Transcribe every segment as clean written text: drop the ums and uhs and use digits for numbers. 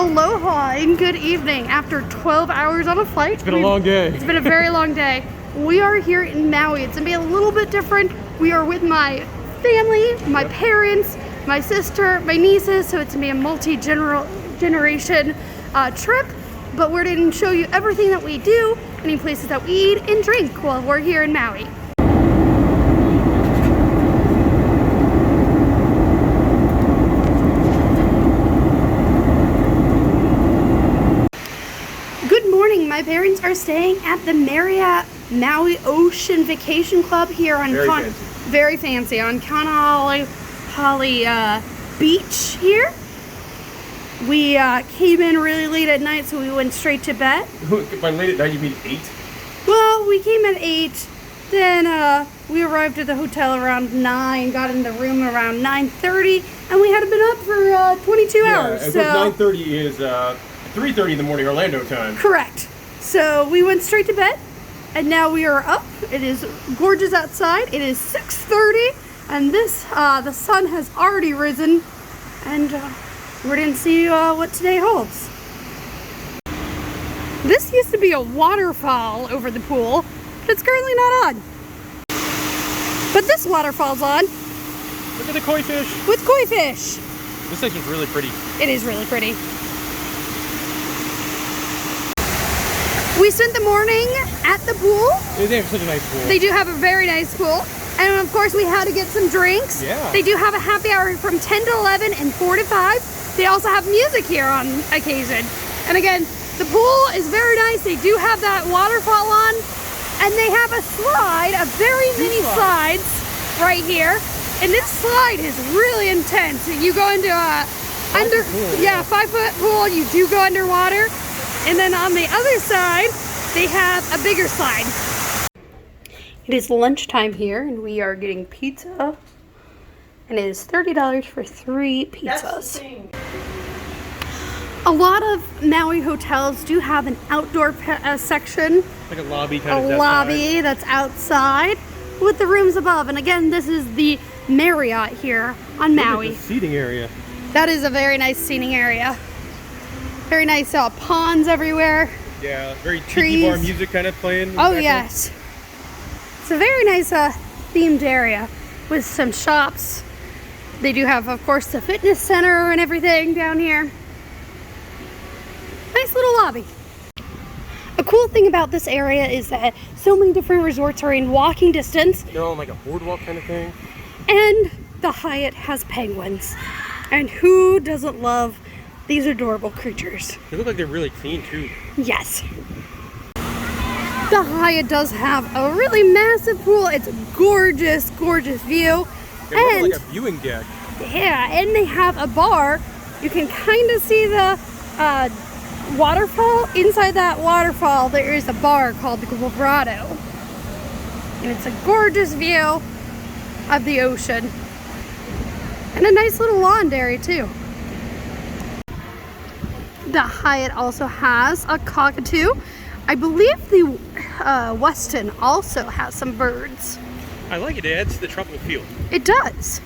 Aloha and good evening after 12 hours on a flight. It's been a long day. It's been a very long day. We are here in Maui. It's gonna be a little bit different. We are with my family, my parents, my sister, my nieces, so it's gonna be a multi-generation trip. But we're gonna show you everything that we do, any places that we eat and drink while we're here in Maui. My parents are staying at the Marriott Maui Ocean Vacation Club here on very fancy on Kanahali Beach here. We came in really late at night, so we went straight to bed. By late at night, you mean 8? Well, we came at 8, then we arrived at the hotel around 9, got in the room around 9:30, and we had been up for 22 hours. So 9:30 is 3:30 in the morning Orlando time. Correct. So we went straight to bed, and now we are up. It is gorgeous outside. It is 6:30, and the sun has already risen, and we're gonna see what today holds. This used to be a waterfall over the pool, but it's currently not on. But this waterfall's on. Look at the koi fish. With koi fish. This section's really pretty. It is really pretty. We spent the morning at the pool. They have such a nice pool. They do have a very nice pool. And of course we had to get some drinks. Yeah. They do have a happy hour from 10 to 11 and 4 to 5. They also have music here on occasion. And again, the pool is very nice. They do have that waterfall on. And they have a slide, a very mini slides right here. And this slide is really intense. You go into a 5-foot pool, you do go underwater. And then on the other side, they have a bigger slide. It is lunchtime here, and we are getting pizza. And it is $30 for 3 pizzas. A lot of Maui hotels do have an outdoor section. Like a lobby kind of. A lobby that's outside with the rooms above. And again, this is the Marriott here on Maui. Look at the seating area. That is a very nice seating area. Very nice ponds everywhere. Yeah, very tiki bar music kind of playing. Oh yes. It's a very nice themed area with some shops. They do have, of course, the fitness center and everything down here. Nice little lobby. A cool thing about this area is that so many different resorts are in walking distance. They're on like a boardwalk kind of thing. And the Hyde has penguins. And who doesn't love these adorable creatures? They look like they're really clean too. Yes. The Hyde does have a really massive pool. It's a gorgeous, gorgeous view. And like a viewing deck. Yeah, and they have a bar. You can kind of see the waterfall. Inside that waterfall, there is a bar called the Grotto. And it's a gorgeous view of the ocean. And a nice little lawn area too. The Hyde also has a cockatoo. I believe the Westin also has some birds. I like it. It adds to the tropical feel. It does.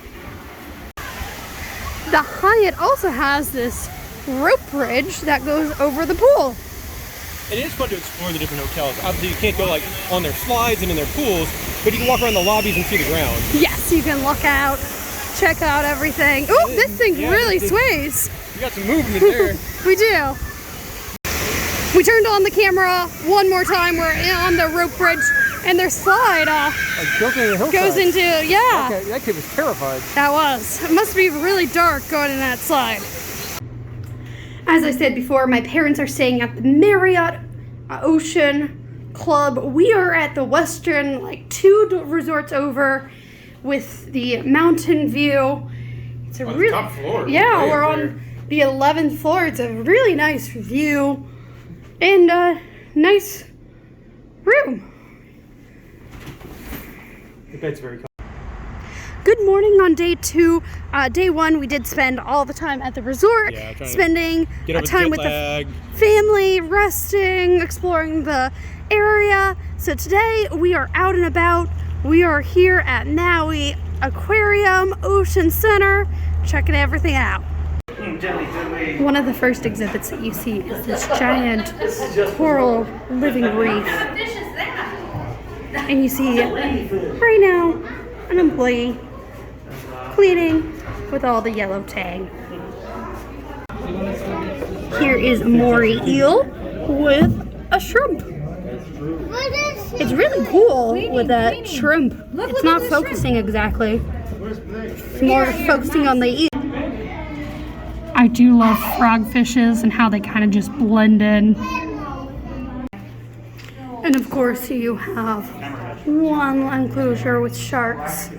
The Hyde also has this rope bridge that goes over the pool. It is fun to explore the different hotels. Obviously, you can't go like on their slides and in their pools, but you can walk around the lobbies and see the ground. Yes, you can look out, check out everything. Oh, this thing really sways. We got some movement there. We do. We turned on the camera one more time. We're on the rope bridge, and their slide goes into, yeah. Okay, that kid was terrified. That was. It must be really dark going in that slide. As I said before, my parents are staying at the Marriott Ocean Club. We are at the Western, like 2 resorts over with the mountain view. It's a the top floor. Yeah, we're on the 11th floor. It's a really nice view and a nice room. The bed's very comfortable. Good morning on day 2. Day 1, we did spend all the time at the resort, spending time with the family, resting, exploring the area. So today we are out and about. We are here at Maui Aquarium Ocean Center, checking everything out. One of the first exhibits that you see is this giant coral living reef. And you see right now an employee cleaning with all the yellow tang. Here is Maui eel with a shrimp. It's really cool with that shrimp. It's not focusing exactly. It's more focusing on the eel. I do love frogfishes and how they kind of just blend in. And of course you have one enclosure with sharks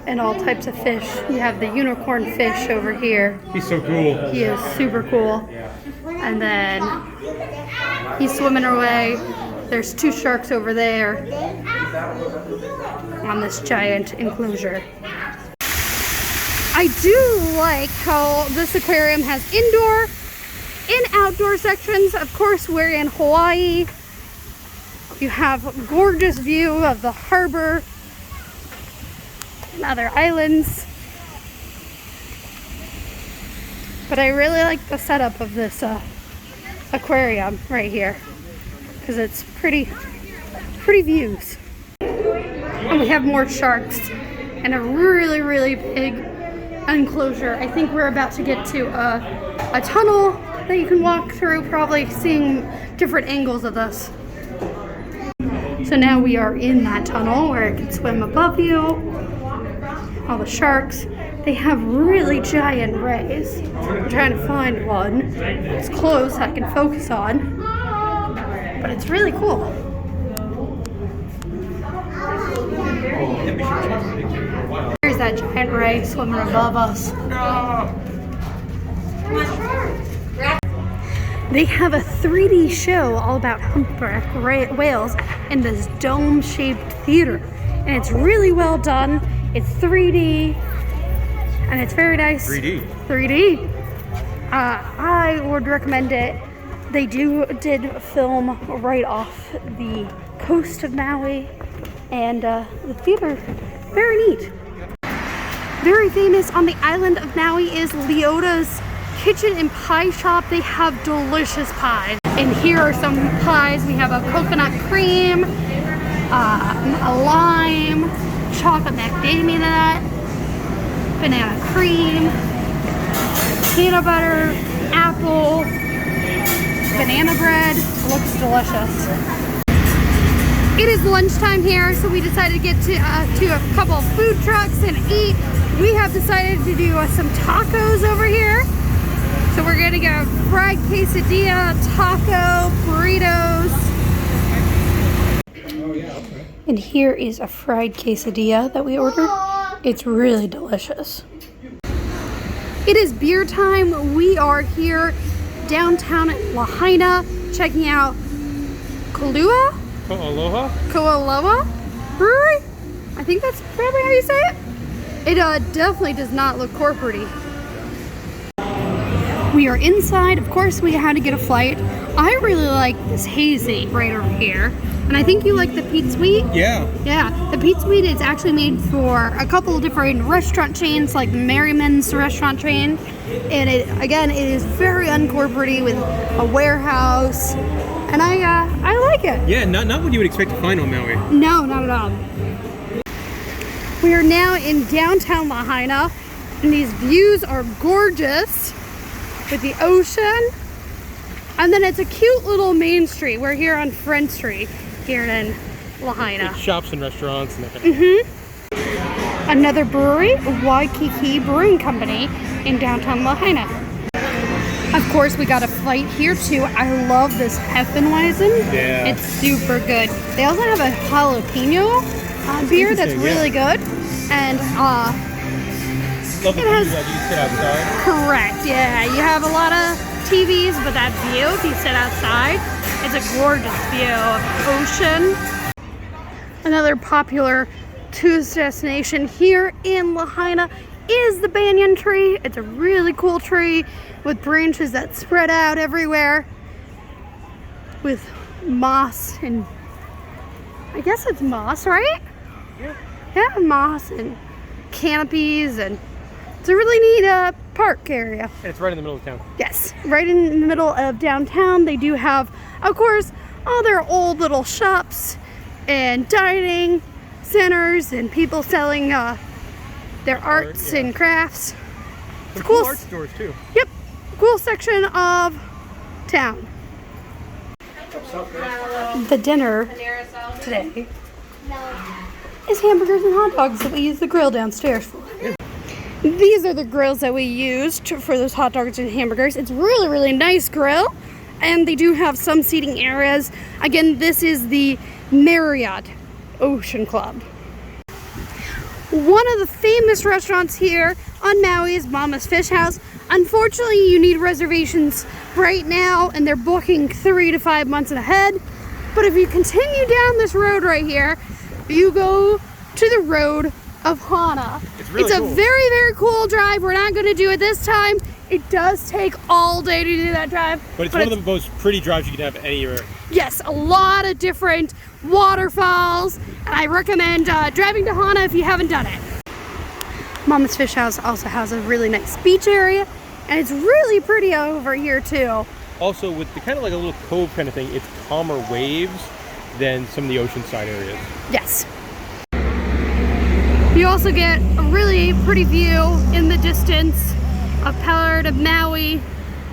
and all types of fish. You have the unicorn fish over here. He's so cool. He is super cool. And then he's swimming away. There's two sharks over there on this giant enclosure. I do like how this aquarium has indoor and outdoor sections. Of course, we're in Hawaii. You have a gorgeous view of the harbor and other islands. But I really like the setup of this aquarium right here because it's pretty views. And we have more sharks and a really big enclosure. I think we're about to get to a tunnel that you can walk through, probably seeing different angles of this. So now we are in that tunnel where it can swim above you. All the sharks. They have really giant rays. I'm trying to find one. It's close I can focus on. But it's really cool. Here's that giant ray swimming above us. They have a 3D show all about humpback whales in this dome-shaped theater. And it's really well done. It's 3D. And it's very nice. 3D. I would recommend it. They did film right off the coast of Maui. And the theater, very neat. Very famous on the island of Maui is Leodas Kitchen and Pie Shop. They have delicious pies. And here are some pies. We have a coconut cream, a lime, chocolate macadamia nut, banana cream, peanut butter, apple, banana bread. It looks delicious. It is lunchtime here, so we decided to get to a couple of food trucks and eat. We have decided to do some tacos over here. So we're gonna get a fried quesadilla, taco, burritos. And here is a fried quesadilla that we ordered. It's really delicious. It is beer time. We are here downtown Lahaina, checking out Ko'aloha Brewery. I think that's probably how you say it. It definitely does not look corporate-y. We are inside. Of course, we had to get a flight. I really like this hazy right over here. And I think you like the Pete Sweet? Yeah. Yeah, the Pete Sweet is actually made for a couple of different restaurant chains, like Merriman's restaurant chain. And it is very uncorporate-y with a warehouse. And I like it. Yeah, not what you would expect to find on Maui. No, not at all. We are now in downtown Lahaina, and these views are gorgeous with the ocean. And then it's a cute little main street. We're here on Friend Street here in Lahaina. Like shops and restaurants and that kind of thing. Another brewery, Waikiki Brewing Company in downtown Lahaina. Of course, we got a flight here too. I love this Hefeweizen. Yeah. It's super good. They also have a jalapeno beer that's really good. And Love the view that you sit outside. correct, yeah. You have a lot of TVs, but that view, if you sit outside, it's a gorgeous view of the ocean. Another popular tourist destination here in Lahaina is the banyan tree. It's a really cool tree with branches that spread out everywhere with moss and I guess it's moss, right? Yeah, moss and canopies and It's a really neat park area. And it's right in the middle of town. Yes, right in the middle of downtown. They do have, of course, all their old little shops and dining centers and people selling their arts and crafts. Some cool art stores too. Yep, cool section of town. The dinner today is hamburgers and hot dogs that we use the grill downstairs for. These are the grills that we used for those hot dogs and hamburgers. It's really, really nice grill, and they do have some seating areas. Again, this is the Marriott Ocean Club. One of the famous restaurants here on Maui is Mama's Fish House. Unfortunately, you need reservations right now, and they're booking 3 to 5 months ahead. But if you continue down this road right here, you go to the road of Hana. It's a very, very cool drive. We're not going to do it this time. It does take all day to do that drive. But it's one of the most pretty drives you can have anywhere. Yes, a lot of different waterfalls. And I recommend driving to Hana if you haven't done it. Mama's Fish House also has a really nice beach area. And it's really pretty over here too. Also, with the kind of like a little cove kind of thing, it's calmer waves than some of the oceanside areas. Yes. You also get a really pretty view in the distance of part of Maui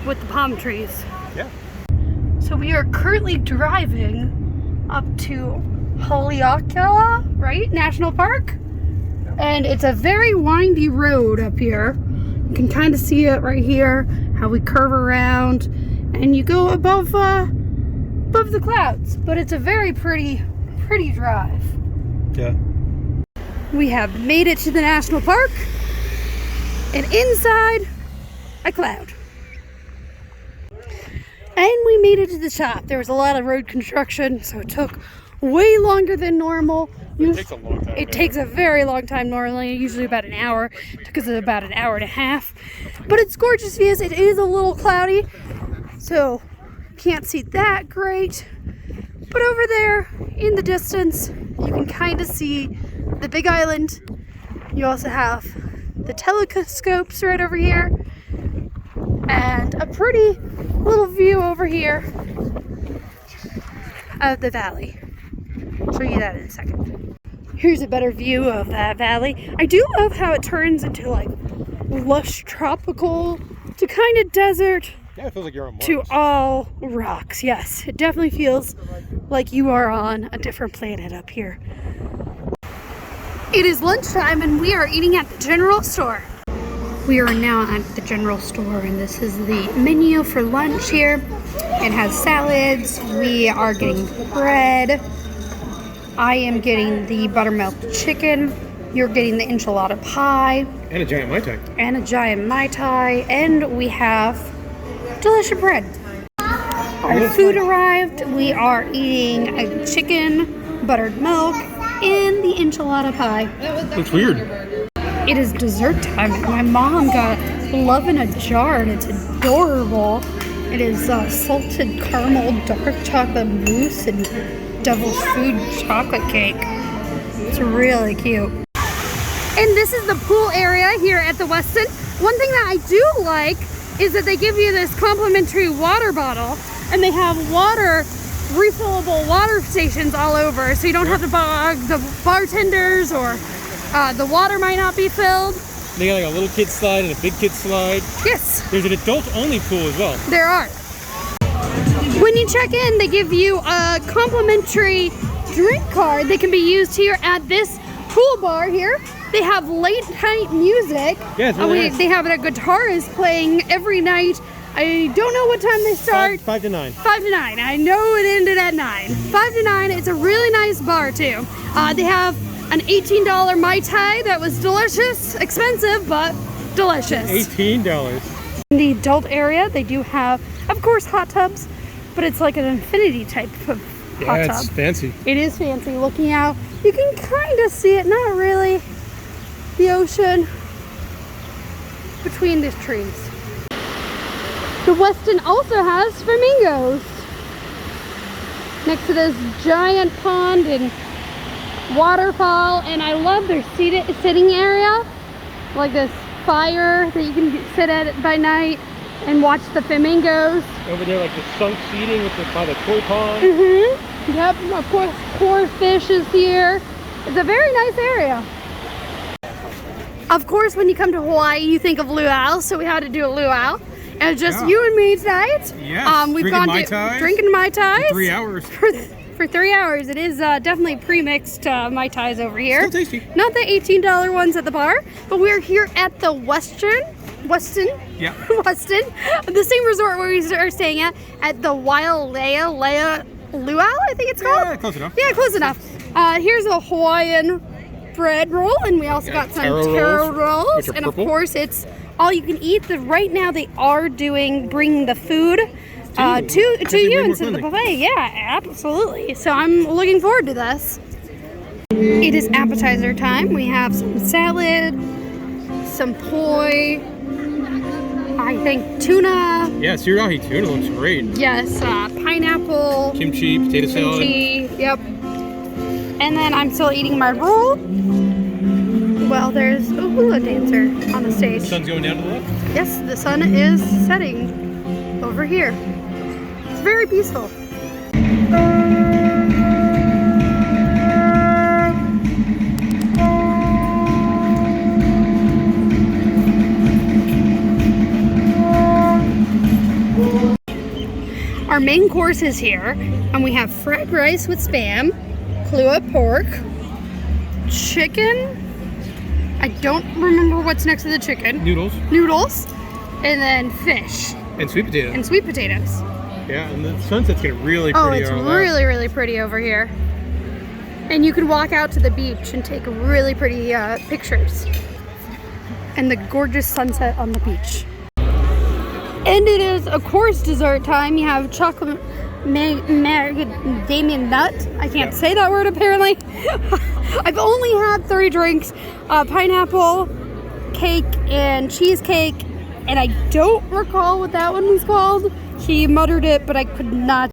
with the palm trees. Yeah. So we are currently driving up to Haleakala, right? National Park. Yeah. And it's a very windy road up here. You can kind of see it right here, how we curve around, and you go above the clouds. But it's a very pretty drive. Yeah. We have made it to the national park, and inside, a cloud. And we made it to the top. There was a lot of road construction, so it took way longer than normal. It takes a long time. It takes a very long time normally, usually about an hour. It took us about an hour and a half. But it's gorgeous views. It is a little cloudy, so can't see that great. But over there in the distance, you can kind of see the big island. You also have the telescopes right over here, and a pretty little view over here of the valley. I'll show you that in a second. Here's a better view of that valley. I do love how it turns into like lush tropical to kind of desert. Yeah, it feels like you're on Mars. To all rocks. Yes, it definitely feels like you are on a different planet up here. It is lunchtime and we are eating at the general store. We are now at the general store and this is the menu for lunch here. It has salads. We are getting bread. I am getting the buttermilk chicken. You're getting the enchilada pie. And a giant Mai Tai. And a giant Mai Tai. And we have delicious bread. Our food arrived. We are eating a chicken, buttered milk, and the enchilada pie. Looks weird. It is dessert time. My mom got love in a jar and it's adorable. It is salted caramel dark chocolate mousse and devil's food chocolate cake. It's really cute. And this is the pool area here at the Westin. One thing that I do like is that they give you this complimentary water bottle, and they have refillable water stations all over, so you don't have to bug the bartenders or the water might not be filled. They got like a little kid slide and a big kid slide. Yes. There's an adult only pool as well. There are. When you check in, they give you a complimentary drink card that can be used here at this pool bar here. They have late night music. Yeah, it's really nice. They have a guitarist playing every night. I don't know what time they start. 5 to 9. 5 to 9. I know it ended at 9. 5 to 9. It's a really nice bar too. They have an $18 Mai Tai that was delicious, expensive, but delicious. $18. In the adult area, they do have, of course, hot tubs, but it's like an infinity type of hot tub. It's fancy. It is fancy. Looking out, you can kind of see it, not really, the ocean between these trees. The Westin also has flamingos next to this giant pond and waterfall, and I love their sitting area, like this fire that you can sit at by night and watch the flamingos. Over there, like the sunk seating by the koi pond. Yep, of course, core fish is here. It's a very nice area. Of course, when you come to Hawaii, you think of luau, so we had to do a luau. And it's just you and me tonight. Yes, we've gone drinking Mai Tais. For 3 hours. For 3 hours. It is definitely pre-mixed Mai Tais over here. Still tasty. Not the $18 ones at the bar, but we're here at the westin. Yeah. Westin, the same resort where we are staying at the wailele luau, I think it's called. Yeah, close enough. Yeah, close enough. Here's a Hawaiian bread roll, and we also got some taro rolls, and of course it's all you can eat. Right now they are bringing the food to you instead of the buffet. Yeah, absolutely. So I'm looking forward to this. It is appetizer time. We have some salad, some poi, I think tuna. Yeah, sriracha tuna looks great. Yes, pineapple. Kimchi, potato salad. Yep. And then I'm still eating my roll. Well, there's a hula dancer on the stage. The sun's going down to the left? Yes, the sun is setting over here. It's very peaceful. Our main course is here, and we have fried rice with Spam, Kahlua pork, chicken. I don't remember what's next to the chicken. Noodles, and then fish. And sweet potatoes. Yeah, and the sunset's getting really pretty. Oh, it's really, really pretty over here. And you can walk out to the beach and take really pretty pictures. And the gorgeous sunset on the beach. And it is, of course, dessert time. You have chocolate macadamia nut. I can't say that word apparently. I've only had 3 drinks. Pineapple, cake, and cheesecake. And I don't recall what that one was called. He muttered it, but I could not.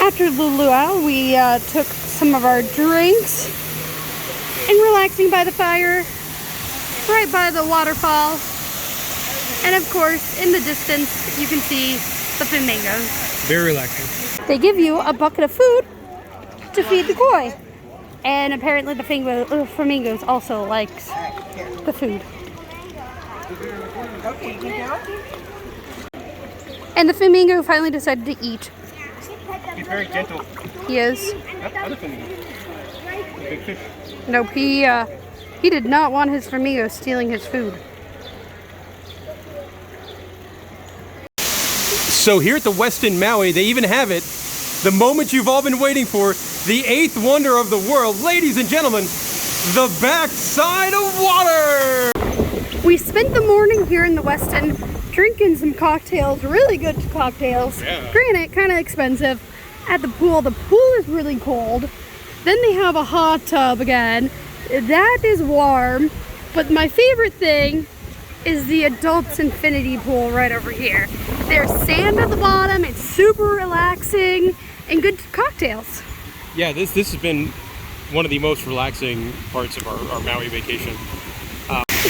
After the luau, we took some of our drinks and relaxing by the fire, right by the waterfall. And of course, in the distance, you can see the flamingos. Very relaxing. They give you a bucket of food to feed the koi. And apparently the flamingos also likes the food. And the flamingo finally decided to eat. He's very gentle. He is. Other flamingo. Big fish. Nope, he did not want his flamingo stealing his food. So here at the Westin Maui, they even have it, the moment you've all been waiting for, the 8th wonder of the world. Ladies and gentlemen, the backside of water! We spent the morning here in the Westin drinking some cocktails, really good cocktails. Yeah. Granted, kind of expensive. At the pool is really cold. Then they have a hot tub again. That is warm. But my favorite thing is the adults infinity pool right over here. There's sand at the bottom, it's super relaxing, and good cocktails. Yeah, this has been one of the most relaxing parts of our Maui vacation.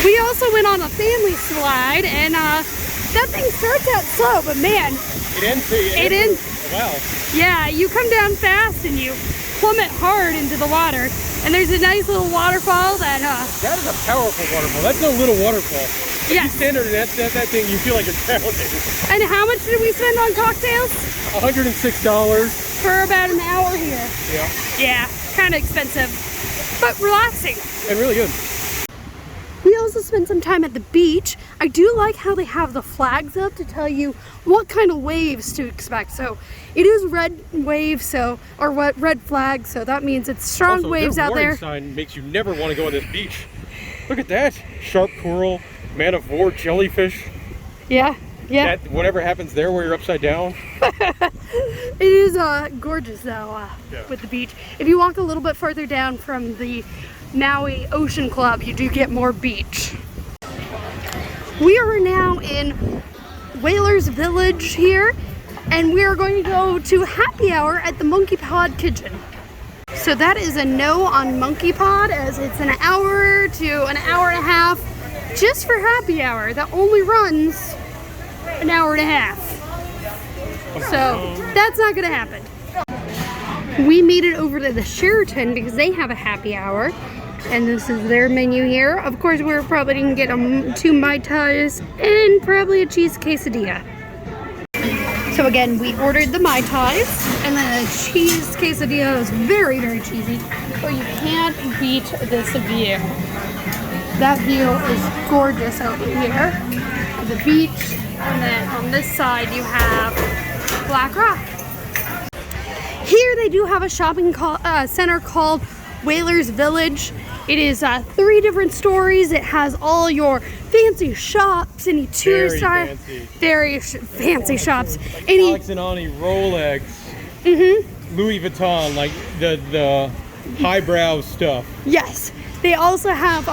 We also went on a family slide, and that thing starts out slow, but man, it ends. Wow. Yeah, you come down fast and you plummet hard into the water. And there's a nice little waterfall that that is a powerful waterfall. That's no little waterfall. Yeah. You stand under that thing, you feel like you're drowning. And how much did we spend on cocktails? $106. For about an hour here. Yeah. Yeah, kind of expensive, but relaxing. And really good. We also spent some time at the beach. I do like how they have the flags up to tell you what kind of waves to expect. So it is red wave, or what red flag, so that means it's strong also, waves their out there. warning sign makes you never want to go on this beach. Look at that. Sharp coral, man of war, jellyfish. Yeah. That, whatever happens there where you're upside down. It is gorgeous though, with the beach. If you walk a little bit further down from the Maui Ocean Club, you do get more beach. We are now in Whalers Village here, and we are going to go to happy hour at the Monkey Pod Kitchen. So that is a no on Monkey Pod, as it's an hour to an hour and a half just for happy hour. That only runs an hour and a half. So that's not gonna happen. We made it over to the Sheraton because they have a happy hour, and this is their menu here. Of course, we're probably gonna get 2 Mai Tais and probably a cheese quesadilla. So again, we ordered the Mai Tais, and then a cheese quesadilla is very, very cheesy, but you can't beat this view. That view is gorgeous over here. The beach, and then on this side you have Black Rock. Here they do have a shopping center called Whalers Village. It is 3 different stories. It has all your fancy shops, any tourist very fancy shops. Alex and Ani, Rolex, Louis Vuitton, like the highbrow stuff. Yes, they also have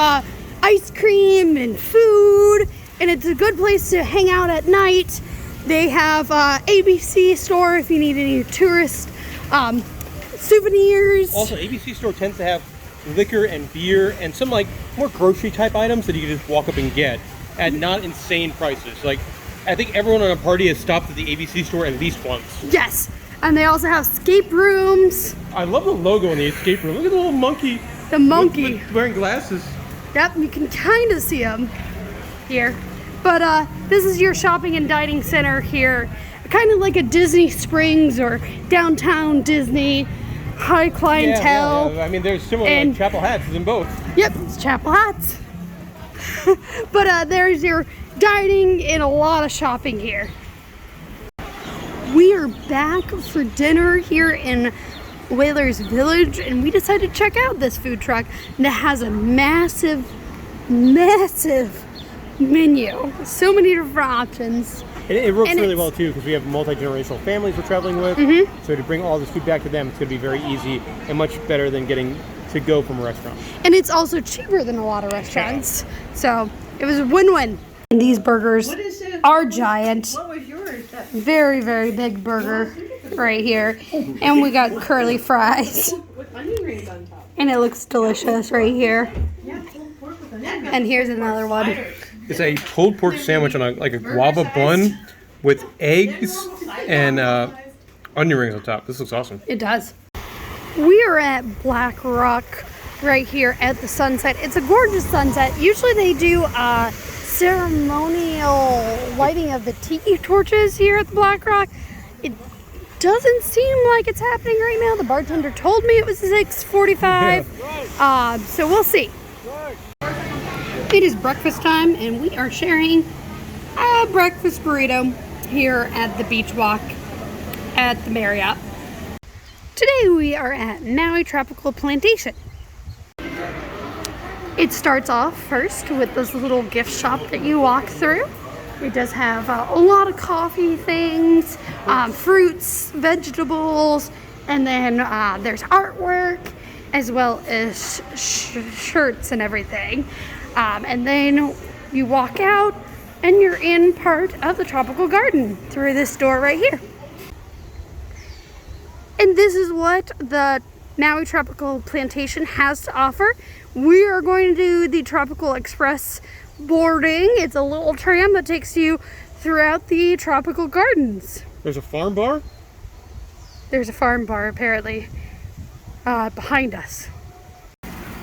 ice cream and food, and it's a good place to hang out at night. They have ABC store if you need any tourist souvenirs. Also, ABC store tends to have liquor and beer and some like more grocery type items that you can just walk up and get at not insane prices. Like, I think everyone on a party has stopped at the ABC store at least once. Yes, and they also have escape rooms. I love the logo in the escape room. Look at the little monkey. The monkey. Wearing glasses. Yep, you can kind of see them here. But this is your shopping and dining center here. Kind of like a Disney Springs or downtown Disney. High clientele. Yeah. I mean, there's similar like Chapel Hats in both. Yep, it's Chapel Hats. But there's your dining and a lot of shopping here. We are back for dinner here in Whalers Village, and we decided to check out this food truck that has a massive menu. So many different options. It works really well too, because we have multi-generational families we're traveling with. So to bring all this food back to them, it's going to be very easy and much better than getting to go from a restaurant. And it's also cheaper than a lot of restaurants. So it was a win-win. And these burgers are giant. What was yours? Very, very big burger right here. And we got curly fries. With onion rings on top. And it looks delicious right here. Yeah, pulled pork with onion. And here's another one. It's a pulled pork sandwich on a guava bun with eggs and onion rings on top. This looks awesome. It does. We are at Black Rock right here at the sunset. It's a gorgeous sunset. Usually they do a ceremonial lighting of the tiki torches here at the Black Rock. It doesn't seem like it's happening right now. The bartender told me it was 6:45. So we'll see. It is breakfast time, and we are sharing a breakfast burrito here at the beach walk at the Marriott. Today we are at Maui Tropical Plantation. It starts off first with this little gift shop that you walk through. It does have a lot of coffee things, fruits, vegetables, and then there's artwork as well as shirts and everything. And then you walk out and you're in part of the tropical garden through this door right here. And this is what the Maui Tropical Plantation has to offer. We are going to do the Tropical Express boarding. It's a little tram that takes you throughout the tropical gardens. There's a farm bar? There's a farm bar apparently behind us.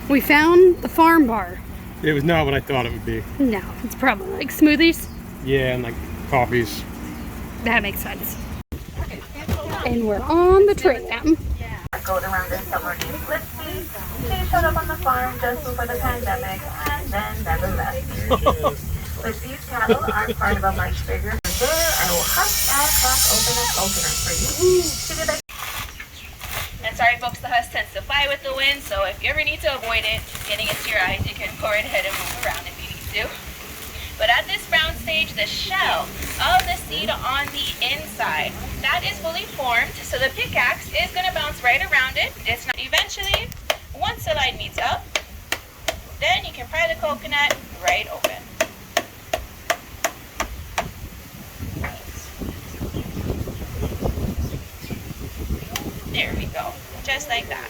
We found the farm bar. It was not what I thought it would be. No, it's probably like smoothies. Yeah, and like coffees. That makes sense. And we're on the tram. Go around the summer name. Let's see She showed up on the farm just before the pandemic and then never left. But these cattle are part of a much bigger. There, I will husk and crack open a coconut for you. To be like. And sorry folks, the husk tends to fly with the wind, so if you ever need to avoid it getting into your eyes, you can go right ahead and move around if you need to. But at this brown stage, the shell of the seed on the inside, that is fully formed, so the pickaxe is going to bounce right around it. It's not. Eventually, once the line meets up, then you can pry the coconut right open. There we go, just like that.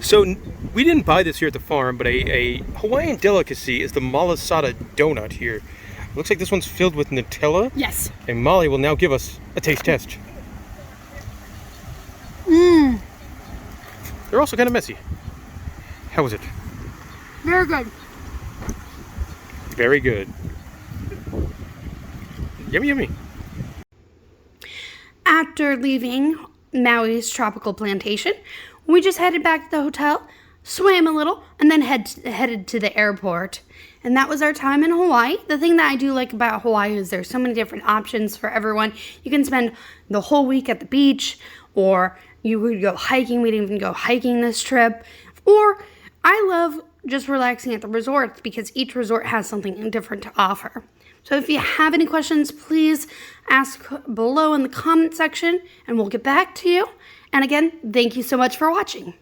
So we didn't buy this here at the farm, but a Hawaiian delicacy is the malasada donut here. Looks like this one's filled with Nutella. Yes. And Molly will now give us a taste test. Mmm. They're also kind of messy. How was it? Very good. Very good. Yummy, yummy. After leaving Maui's tropical plantation, we just headed back to the hotel, swam a little, and then headed to the airport. And that was our time in Hawaii. The thing that I do like about Hawaii is there's so many different options for everyone. You can spend the whole week at the beach, or you could go hiking. We didn't even go hiking this trip. Or I love just relaxing at the resorts because each resort has something different to offer. So if you have any questions, please ask below in the comment section and we'll get back to you. And again, thank you so much for watching.